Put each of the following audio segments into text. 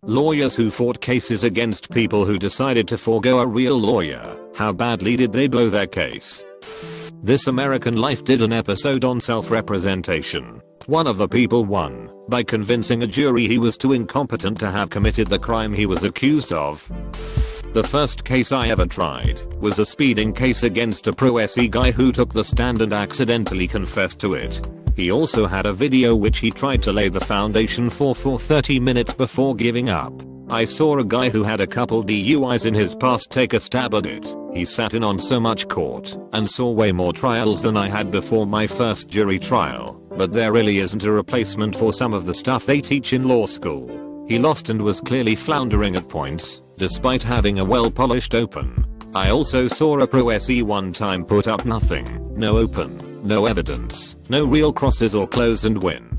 Lawyers who fought cases against people who decided to forego a real lawyer. How badly did they blow their case? This American Life did an episode on self-representation. One of the people won by convincing a jury he was too incompetent to have committed the crime he was accused of. The first case I ever tried was a speeding case against a pro SE guy who took the stand and accidentally confessed to it. He also had a video which he tried to lay the foundation for 30 minutes before giving up. I saw a guy who had a couple DUIs in his past take a stab at it. He sat in on so much court and saw way more trials than I had before my first jury trial, but there really isn't a replacement for some of the stuff they teach in law school. He lost and was clearly floundering at points, despite having a well-polished open. I also saw a pro SE one time put up nothing, no open, no evidence, no real crosses or close and win.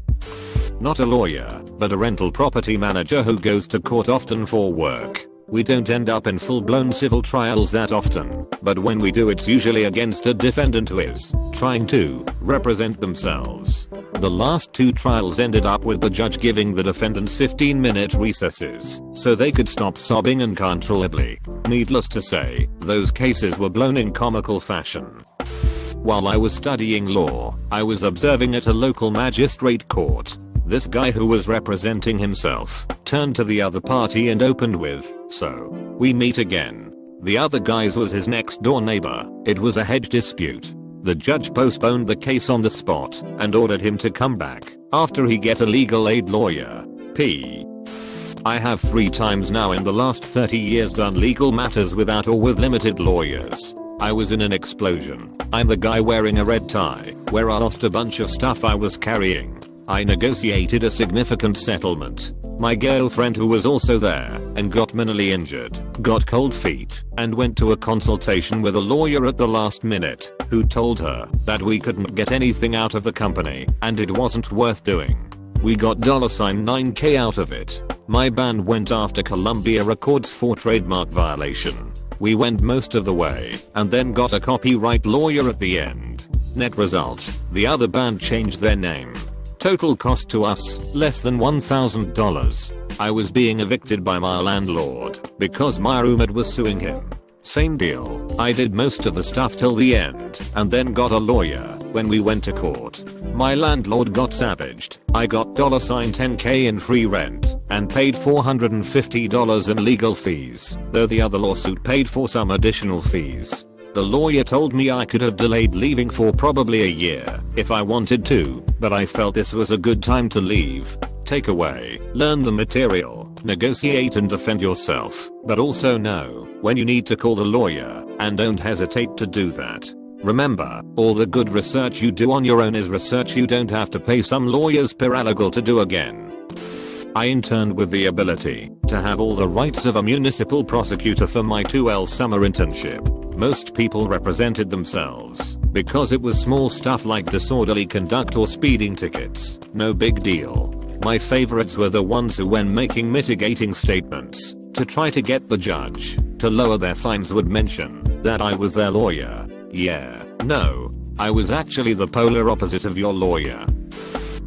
Not a lawyer, but a rental property manager who goes to court often for work. We don't end up in full-blown civil trials that often, but when we do it's usually against a defendant who is trying to represent themselves. The last 2 trials ended up with the judge giving the defendants 15-minute recesses so they could stop sobbing uncontrollably. Needless to say, those cases were blown in comical fashion. While I was studying law, I was observing at a local magistrate court. This guy who was representing himself turned to the other party and opened with, "So, we meet again." The other guy's was his next door neighbor. It was a hedge dispute. The judge postponed the case on the spot and ordered him to come back after he get a legal aid lawyer. I have 3 times now in the last 30 years done legal matters without or with limited lawyers. I was in an explosion. I'm the guy wearing a red tie, where I lost a bunch of stuff I was carrying. I negotiated a significant settlement. My girlfriend, who was also there and got minimally injured, got cold feet and went to a consultation with a lawyer at the last minute, who told her that we couldn't get anything out of the company and it wasn't worth doing. We got $9K out of it. My band went after Columbia Records for trademark violation. We went most of the way and then got a copyright lawyer at the end. Net result, the other band changed their name. Total cost to us, less than $1,000. I was being evicted by my landlord because my roommate was suing him. Same deal. I did most of the stuff till the end and then got a lawyer when we went to court. My landlord got savaged. I got $10K in free rent and paid $450 in legal fees, though the other lawsuit paid for some additional fees. The lawyer told me I could have delayed leaving for probably a year if I wanted to, but I felt this was a good time to leave. Take away, learn the material, negotiate and defend yourself, but also know when you need to call the lawyer, and don't hesitate to do that. Remember, all the good research you do on your own is research you don't have to pay some lawyer's paralegal to do again. I interned with the ability to have all the rights of a municipal prosecutor for my 2L summer internship. Most people represented themselves because it was small stuff like disorderly conduct or speeding tickets. No big deal. My favorites were the ones who, when making mitigating statements to try to get the judge to lower their fines, would mention that I was their lawyer. Yeah, no, I was actually the polar opposite of your lawyer.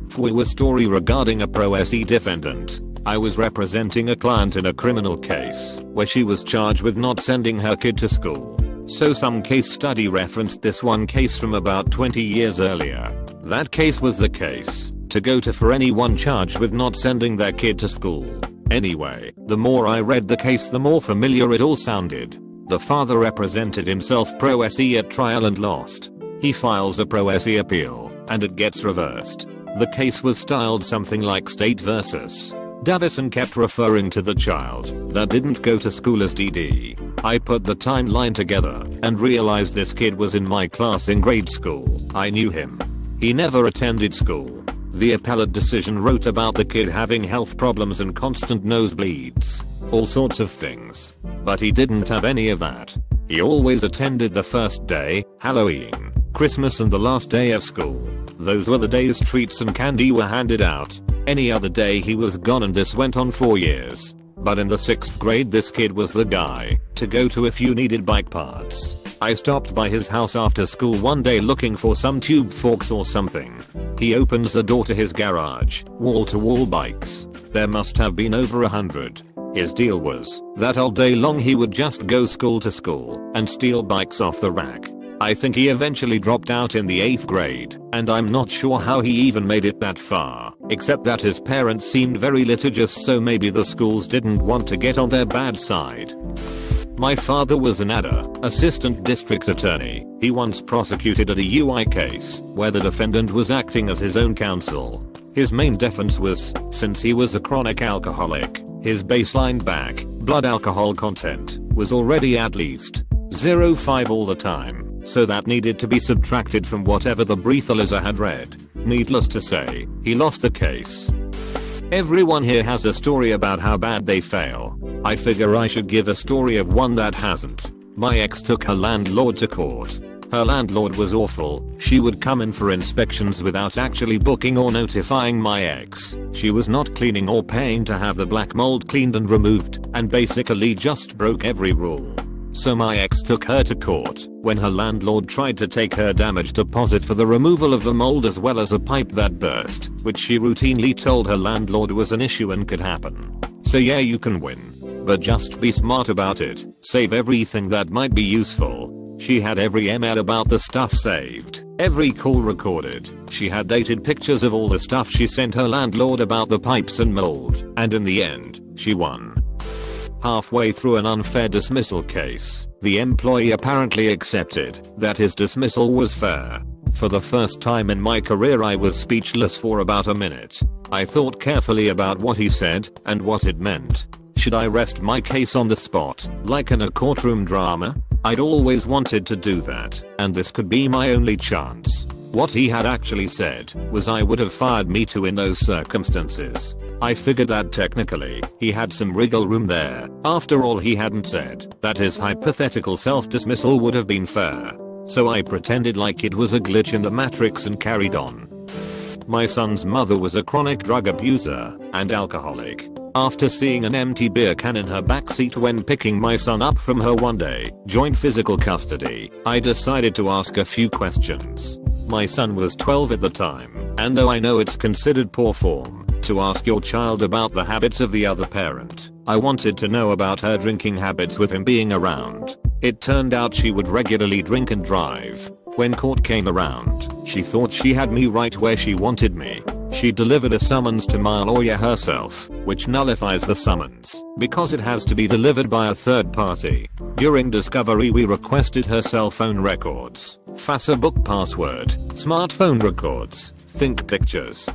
For a story regarding a pro SE defendant. I was representing a client in a criminal case where she was charged with not sending her kid to school. So some case study referenced this one case from about 20 years earlier. That case was the case to go to for anyone charged with not sending their kid to school. Anyway, the more I read the case, the more familiar it all sounded. The father represented himself pro SE at trial and lost. He files a pro SE appeal and it gets reversed. The case was styled something like State vs. Davison, kept referring to the child that didn't go to school as DD. I put the timeline together and realized this kid was in my class in grade school. I knew him. He never attended school. The appellate decision wrote about the kid having health problems and constant nosebleeds. All sorts of things. But he didn't have any of that. He always attended the first day, Halloween, Christmas and the last day of school. Those were the days treats and candy were handed out. Any other day he was gone, and this went on for years. But in the 6th grade this kid was the guy to go to if you needed bike parts. I stopped by his house after school one day looking for some tube forks or something. He opens the door to his garage, wall to wall bikes. There must have been over 100. His deal was that all day long he would just go school to school and steal bikes off the rack. I think he eventually dropped out in the 8th grade, and I'm not sure how he even made it that far, except that his parents seemed very litigious, so maybe the schools didn't want to get on their bad side. My father was an ADA, assistant district attorney. He once prosecuted a DUI case where the defendant was acting as his own counsel. His main defense was, since he was a chronic alcoholic, his baseline blood alcohol content was already at least 0.5 all the time, so that needed to be subtracted from whatever the breathalyzer had read. Needless to say, he lost the case. Everyone here has a story about how bad they fail. I figure I should give a story of one that hasn't. My ex took her landlord to court. Her landlord was awful. She would come in for inspections without actually booking or notifying my ex. She was not cleaning or paying to have the black mold cleaned and removed, and basically just broke every rule. So my ex took her to court when her landlord tried to take her damage deposit for the removal of the mold as well as a pipe that burst, which she routinely told her landlord was an issue and could happen. So yeah, you can win, but just be smart about it. Save everything that might be useful. She had every email about the stuff saved, every call recorded. She had dated pictures of all the stuff she sent her landlord about the pipes and mold, and in the end, she won. Halfway through an unfair dismissal case, the employee apparently accepted that his dismissal was fair. For the first time in my career, I was speechless for about a minute. I thought carefully about what he said and what it meant. Should I rest my case on the spot, like in a courtroom drama? I'd always wanted to do that, and this could be my only chance. What he had actually said was I would have fired me too in those circumstances. I figured that technically, he had some wriggle room there. After all, he hadn't said that his hypothetical self-dismissal would have been fair. So I pretended like it was a glitch in the matrix and carried on. My son's mother was a chronic drug abuser and alcoholic. After seeing an empty beer can in her backseat when picking my son up from her one day, joint physical custody, I decided to ask a few questions. My son was 12 at the time, and though I know it's considered poor form to ask your child about the habits of the other parent, I wanted to know about her drinking habits with him being around. It turned out she would regularly drink and drive. When court came around, she thought she had me right where she wanted me. She delivered a summons to my lawyer herself, which nullifies the summons, because it has to be delivered by a third party. During discovery, we requested her cell phone records, Facebook password, smartphone records, think pictures,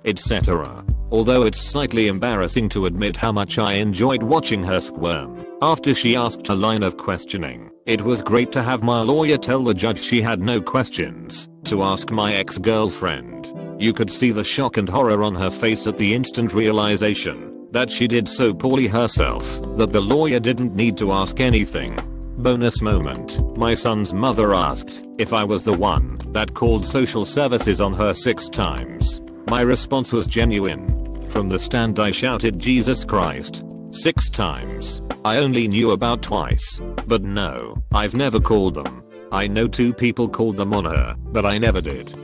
etc. Although it's slightly embarrassing to admit how much I enjoyed watching her squirm after she asked a line of questioning, it was great to have my lawyer tell the judge she had no questions to ask my ex-girlfriend. You could see the shock and horror on her face at the instant realization that she did so poorly herself that the lawyer didn't need to ask anything. Bonus moment. My son's mother asked if I was the one that called social services on her 6 times. My response was genuine. From the stand I shouted Jesus Christ 6 times. I only knew about twice. But no, I've never called them. I know 2 people called them on her, but I never did.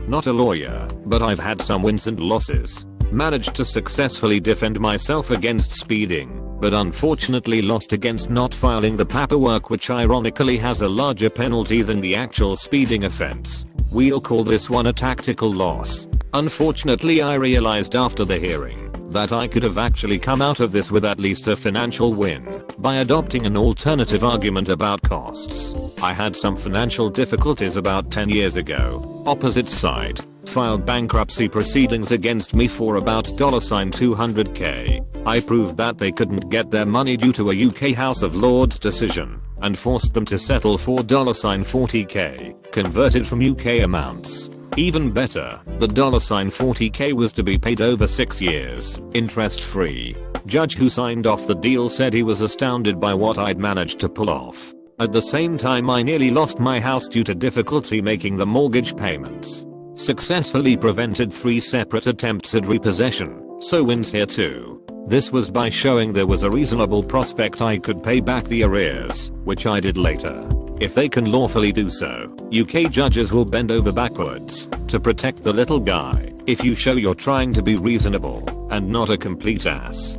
Not a lawyer, but I've had some wins and losses. Managed to successfully defend myself against speeding, but unfortunately lost against not filing the paperwork, which ironically has a larger penalty than the actual speeding offense. We'll call this one a tactical loss. Unfortunately, I realized after the hearing that I could have actually come out of this with at least a financial win by adopting an alternative argument about costs. I had some financial difficulties about 10 years ago. Opposite side filed bankruptcy proceedings against me for about $200K. I proved that they couldn't get their money due to a UK House of Lords decision and forced them to settle for $40K, converted from UK amounts. Even better, the $40K was to be paid over 6 years, interest free. Judge who signed off the deal said he was astounded by what I'd managed to pull off. At the same time, I nearly lost my house due to difficulty making the mortgage payments. Successfully prevented 3 separate attempts at repossession, so wins here too. This was by showing there was a reasonable prospect I could pay back the arrears, which I did later. If they can lawfully do so, UK judges will bend over backwards to protect the little guy if you show you're trying to be reasonable and not a complete ass.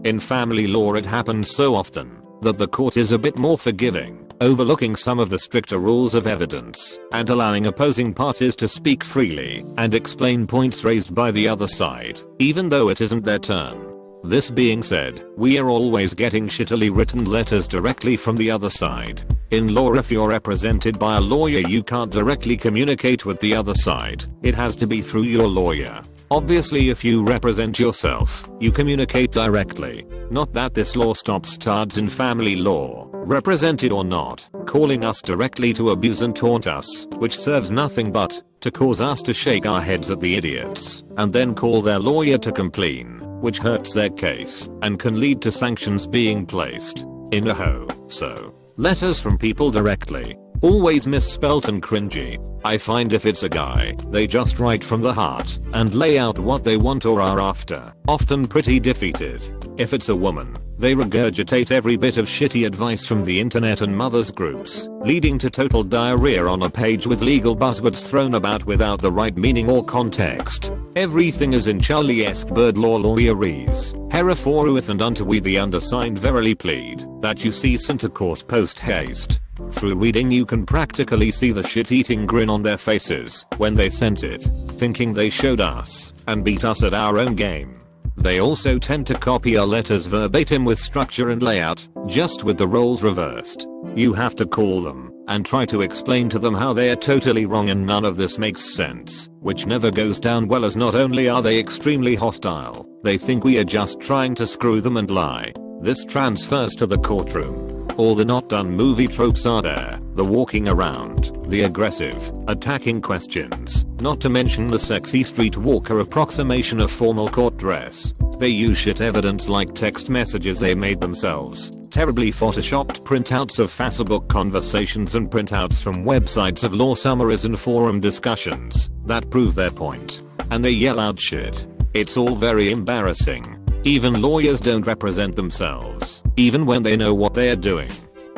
In family law it happens so often that the court is a bit more forgiving, overlooking some of the stricter rules of evidence and allowing opposing parties to speak freely and explain points raised by the other side, even though it isn't their turn. This being said, we are always getting shittily written letters directly from the other side. In law, if you're represented by a lawyer, you can't directly communicate with the other side. It has to be through your lawyer. Obviously, if you represent yourself, you communicate directly. Not that this law stops tards in family law, represented or not, calling us directly to abuse and taunt us, which serves nothing but to cause us to shake our heads at the idiots, and then call their lawyer to complain, which hurts their case and can lead to sanctions being placed in a hole. So, letters from people directly, always misspelt and cringy. I find if it's a guy, they just write from the heart and lay out what they want or are after, often pretty defeated. If it's a woman, they regurgitate every bit of shitty advice from the internet and mothers groups, leading to total diarrhea on a page with legal buzzwords thrown about without the right meaning or context. Everything is in Charlie-esque bird law lawyerese. Hereforoth and unto we the undersigned verily plead that you cease intercourse post haste. Through reading you can practically see the shit-eating grin on their faces when they sent it, thinking they showed us and beat us at our own game. They also tend to copy our letters verbatim with structure and layout, just with the roles reversed. You have to call them and try to explain to them how they are totally wrong and none of this makes sense, which never goes down well, as not only are they extremely hostile, they think we are just trying to screw them and lie. This transfers to the courtroom. All the not done movie tropes are there, the walking around, the aggressive, attacking questions, not to mention the sexy streetwalker approximation of formal court dress. They use shit evidence like text messages they made themselves, terribly photoshopped printouts of Facebook conversations and printouts from websites of law summaries and forum discussions that prove their point. And they yell out shit. It's all very embarrassing. Even lawyers don't represent themselves, even when they know what they are doing.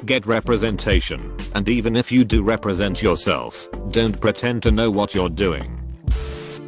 Get representation, and even if you do represent yourself, don't pretend to know what you're doing.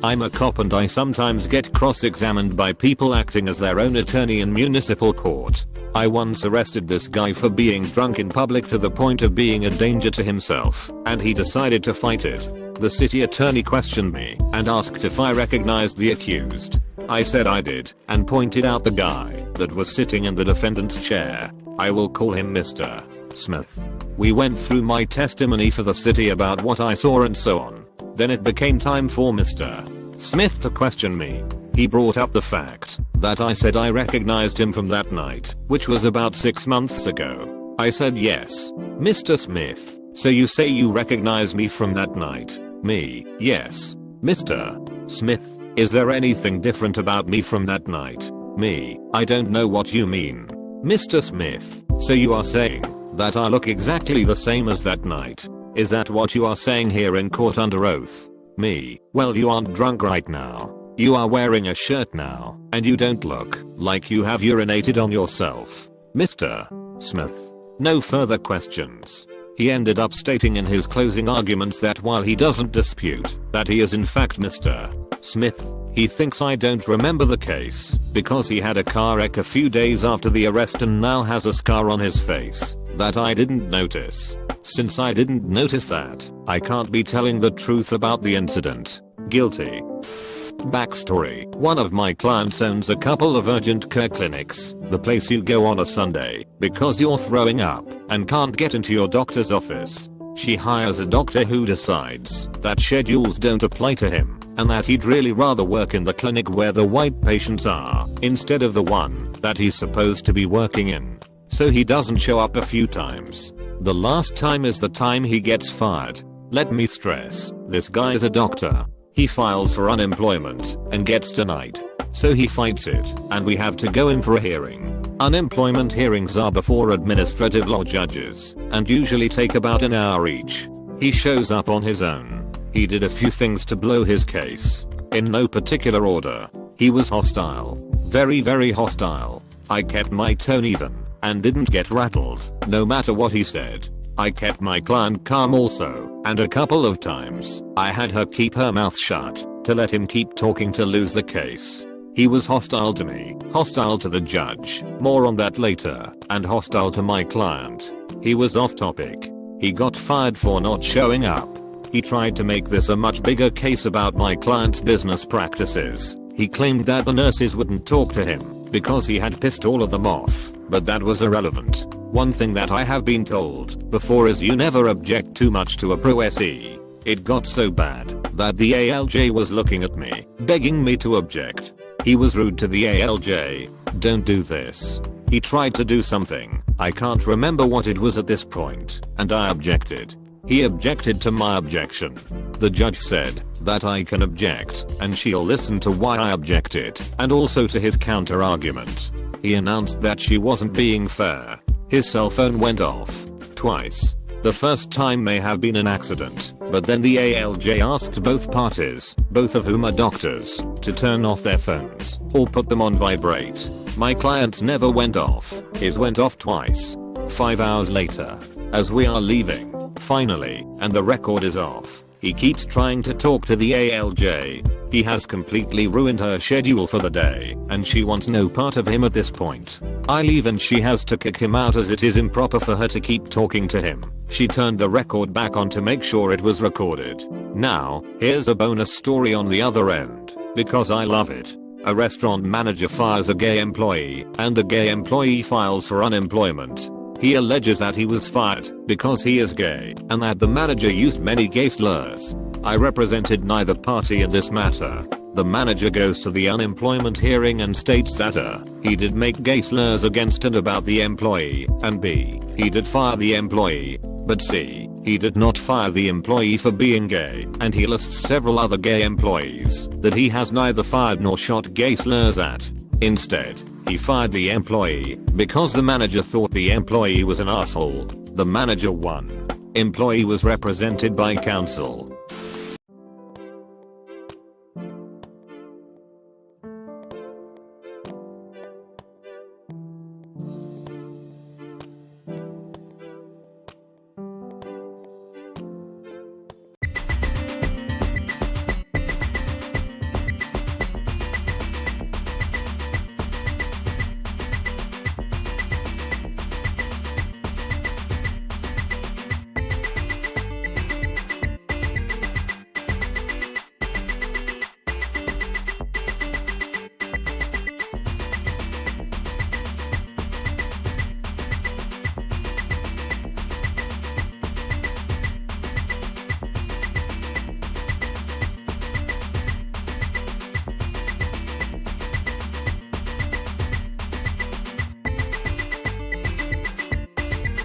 I'm a cop and I sometimes get cross-examined by people acting as their own attorney in municipal court. I once arrested this guy for being drunk in public to the point of being a danger to himself, and he decided to fight it. The city attorney questioned me and asked if I recognized the accused. I said I did, and pointed out the guy that was sitting in the defendant's chair. I will call him Mr. Smith. We went through my testimony for the city about what I saw and so on. Then it became time for Mr. Smith to question me. He brought up the fact that I said I recognized him from that night, which was about 6 months ago. I said yes. Mr. Smith, so you say you recognize me from that night? Me, yes. Mr. Smith, is there anything different about me from that night? Me, I don't know what you mean. Mr. Smith, so you are saying that I look exactly the same as that night? Is that what you are saying here in court under oath? Me, well, you aren't drunk right now. You are wearing a shirt now, and you don't look like you have urinated on yourself. Mr. Smith. No further questions. He ended up stating in his closing arguments that while he doesn't dispute that he is in fact Mr. Smith, he thinks I don't remember the case because he had a car wreck a few days after the arrest and now has a scar on his face that I didn't notice. Since I didn't notice that, I can't be telling the truth about the incident. Guilty. Backstory. One of my clients owns a couple of urgent care clinics, the place you go on a Sunday because you're throwing up and can't get into your doctor's office. She hires a doctor who decides that schedules don't apply to him and that he'd really rather work in the clinic where the white patients are instead of the one that he's supposed to be working in. So he doesn't show up a few times. The last time is the time he gets fired. Let me stress, this guy is a doctor. He files for unemployment and gets denied. So he fights it, and we have to go in for a hearing. Unemployment hearings are before administrative law judges, and usually take about an hour each. He shows up on his own. He did a few things to blow his case. In no particular order. He was hostile. Very, very hostile. I kept my tone even, and didn't get rattled, no matter what he said. I kept my client calm also, and a couple of times, I had her keep her mouth shut, to let him keep talking to lose the case. He was hostile to me, hostile to the judge, more on that later, and hostile to my client. He was off topic. He got fired for not showing up. He tried to make this a much bigger case about my client's business practices. He claimed that the nurses wouldn't talk to him because he had pissed all of them off, but that was irrelevant. One thing that I have been told before is you never object too much to a pro SE. It got so bad that the ALJ was looking at me, begging me to object. He was rude to the ALJ. Don't do this. He tried to do something, I can't remember what it was at this point, and I objected. He objected to my objection. The judge said that I can object and she'll listen to why I objected and also to his counter argument. He announced that she wasn't being fair. His cell phone went off twice. The first time may have been an accident, but then the ALJ asked both parties, both of whom are doctors, to turn off their phones or put them on vibrate. My client's never went off. His went off twice. 5 hours later, as we are leaving, finally, and the record is off, he keeps trying to talk to the ALJ. He has completely ruined her schedule for the day, and she wants no part of him at this point. I leave and she has to kick him out as it is improper for her to keep talking to him. She turned the record back on to make sure it was recorded. Now, here's a bonus story on the other end, because I love it. A restaurant manager fires a gay employee, and the gay employee files for unemployment. He alleges that he was fired because he is gay and that the manager used many gay slurs. I represented neither party in this matter. The manager goes to the unemployment hearing and states that he did make gay slurs against and about the employee, and b, he did fire the employee, but c, he did not fire the employee for being gay, and he lists several other gay employees that he has neither fired nor shot gay slurs at. Instead, he fired the employee because the manager thought the employee was an asshole. The manager won. Employee was represented by counsel.